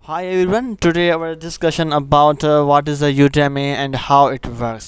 Hi everyone, today our discussion about what is the Udemy and how it works.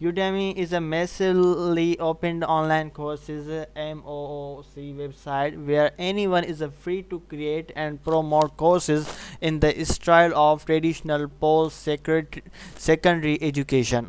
Udemy is a massively opened online courses MOOC website where anyone is free to create and promote courses in the style of traditional post secondary education.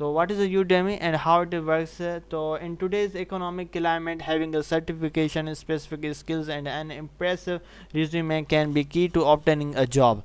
So what is a Udemy and how it works? So in today's economic climate, having a certification in specific skills and an impressive resume can be key to obtaining a job.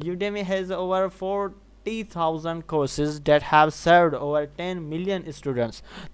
Udemy has over 40,000 courses that have served over 10 million students.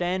10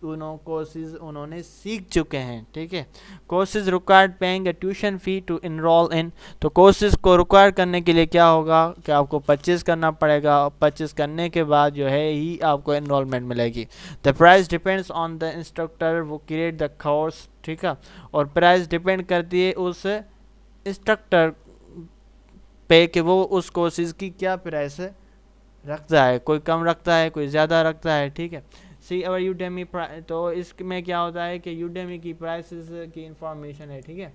courses انہوں نے سیکھ چکے ہیں. ٹھیک ہے. Courses required paying a tuition fee to enroll in. تو courses کو require کرنے کے لیے کیا ہوگا کہ آپ کو پرچیز کرنا پڑے گا, اور پرچیز کرنے کے بعد جو ہے ہی آپ کو انرولمنٹ ملے گی. The price depends on the instructor وہ کریٹ دا کورس. ٹھیک ہے. اور پرائز ڈپینڈ کرتی ہے اس انسٹرکٹر پہ کہ وہ اس کورسز کی کیا پرائس رکھتا ہے, کوئی کم رکھتا ہے, کوئی زیادہ رکھتا ہے. ٹھیک ہے. سی اور یوڈیمی, تو اس میں کیا ہوتا ہے کہ یوڈیمی کی پرائسز کی انفارمیشن ہے. ٹھیک ہے.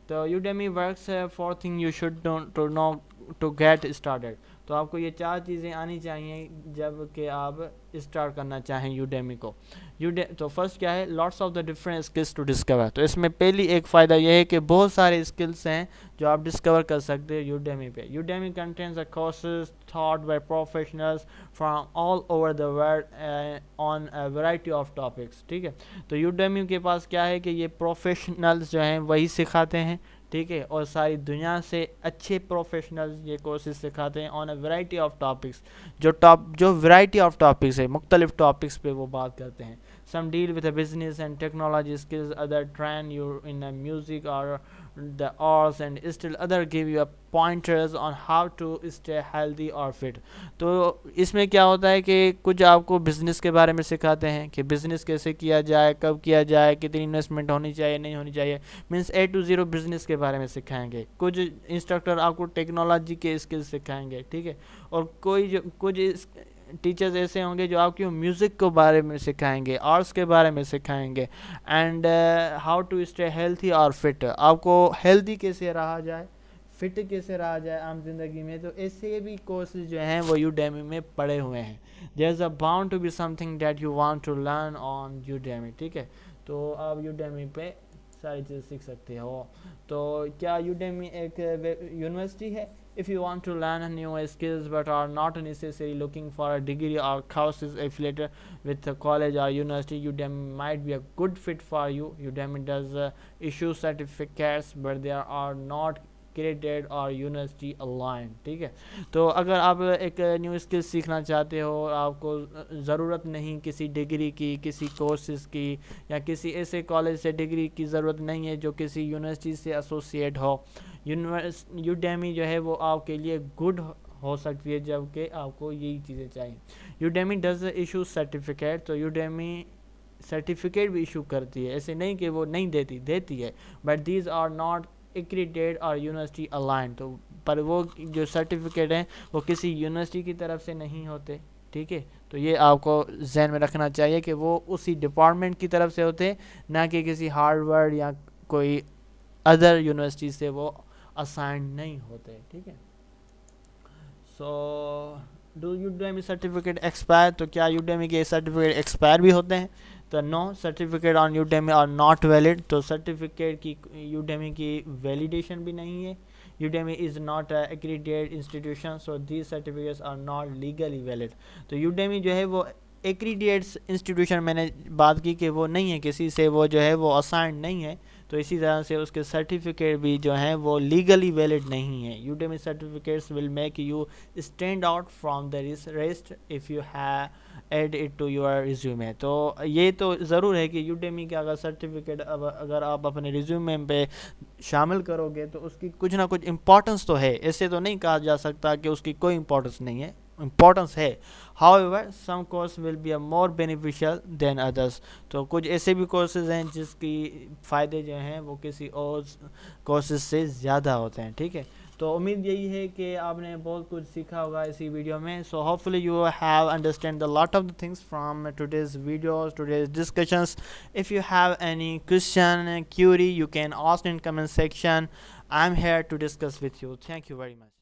تو Udemy works four thing you should to know to get started. تو آپ کو یہ 4 چیزیں آنی چاہیے جب کہ آپ اسٹارٹ کرنا چاہیں یوڈیمی کو. تو فرسٹ کیا ہے, lots of the different skills to discover. تو اس میں پہلی ایک فائدہ یہ ہے کہ بہت سارے اسکلس ہیں جو آپ ڈسکور کر سکتے ہیں یوڈیمی پہ. Udemy contains a courses taught by professionals from all over the world on a variety of topics. ٹھیک ہے. تو یوڈیمی کے پاس کیا ہے کہ یہ پروفیشنلز جو ہیں وہی سکھاتے ہیں. ٹھیک ہے. اور ساری دنیا سے اچھے پروفیشنلز یہ کورسز سکھاتے ہیں آن اے ویرائٹی آف ٹاپکس. جو ویرائٹی آف ٹاپکس ہے, مختلف ٹاپکس پہ وہ بات کرتے ہیں. Some deal with a business and technology skills, other train you in a music or the arts, and still other give you a pointers on how to stay healthy or fit. تو اس میں کیا ہوتا ہے کہ کچھ آپ کو بزنس کے بارے میں سکھاتے ہیں کہ بزنس کیسے کیا جائے, کب کیا جائے, کتنی انویسٹمنٹ ہونی چاہیے, نہیں ہونی چاہیے, means A to Z business کے بارے میں سکھائیں گے. کچھ انسٹرکٹر آپ کو ٹیکنالوجی کے اسکلس سکھائیں گے. ٹھیک ہے. اور کچھ ٹیچرز ایسے ہوں گے جو آپ کو میوزک کے بارے میں سکھائیں گے, آرٹس کے بارے میں سکھائیں گے, and how to stay healthy اور فٹ. آپ کو ہیلتھی کیسے رہا جائے, فٹ کیسے رہا جائے عام زندگی میں. تو ایسے بھی کورسز جو ہیں وہ یوڈیمی میں پڑے ہوئے ہیں. There is a bound to be something that you want to learn on Udemy. ٹھیک ہے. تو آپ یوڈیمی پہ ساری چیز سیکھ سکتے ہو. تو کیا یوڈیمی ایک یونیورسٹی ہے؟ If you want to learn new skills but are not necessarily looking for a degree or courses affiliated with a college or university, Udemy might be a good fit for you. Udemy does issue certificates, but they are not accredited or university aligned. ٹھیک ہے. تو اگر آپ ایک new skill سیکھنا چاہتے ہو, آپ کو ضرورت نہیں کسی ڈگری کی, کسی کورسز کی, یا کسی ایسے کالج سے ڈگری کی ضرورت نہیں ہے جو کسی یونیورسٹی سے ایسوسیٹ ہو, یوڈیمی جو ہے وہ آپ کے لیے گڈ ہو سکتی ہے جب کہ آپ کو یہی چیزیں چاہیے. Udemy does issue certificate. تو یوڈیمی سرٹیفکیٹ بھی ایشو کرتی ہے, ایسے نہیں کہ وہ نہیں دیتی ہے, but these are not accredited اور یونیورسٹی الائنڈ. تو پر وہ جو سرٹیفکیٹ ہیں وہ کسی یونیورسٹی کی طرف سے نہیں ہوتے. ٹھیک ہے. تو یہ آپ کو ذہن میں رکھنا چاہیے کہ وہ اسی ڈپارٹمنٹ کی طرف سے ہوتے, نہ کہ کسی ہارورڈ یا کوئی ادر یونیورسٹی سے وہ اسائنڈ نہیں ہوتے. ٹھیک ہے. So do Udemy certificate expire. تو کیا یوڈیمی کے سرٹیفکیٹ ایکسپائر بھی ہوتے ہیں؟ تو no, certificate on Udemy are not valid. تو سرٹیفکیٹ کی یوڈیمی کی ویلیڈیشن بھی نہیں ہے. Udemy is not accredited institution, so these certificates are not legally valid. تو یوڈیمی جو ہے وہ ایکریڈیٹڈ انسٹیٹیوشن, میں نے بات کی کہ وہ نہیں ہے کسی سے, وہ جو ہے وہ اسائنڈ نہیں ہے. تو اسی طرح سے اس کے سرٹیفکیٹ بھی جو ہیں وہ لیگلی ویلڈ نہیں ہیں. Udemy certificates will make you stand out from the rest if you have add it to your resume. تو یہ تو ضرور ہے کہ یوڈیمی کا اگر سرٹیفکیٹ اگر آپ اپنے ریزیومے پہ شامل کرو گے تو اس کی کچھ نہ کچھ امپورٹنس تو ہے. ایسے تو نہیں کہا جا سکتا کہ اس کی کوئی امپورٹنس نہیں ہے, امپورٹنس ہے. However, some course will be more beneficial than others. تو کچھ ایسے بھی کورسز ہیں جس کی فائدے جو ہیں وہ کسی اور کورسز سے زیادہ ہوتے ہیں. ٹھیک ہے. تو امید یہی ہے کہ آپ نے بہت کچھ سیکھا ہوگا اسی ویڈیو میں. So hopefully you have understand a lot of the things from today's videos, today's discussions. If you have any question, query, you can ask in comment section. I'm here to discuss with you. Thank you very much.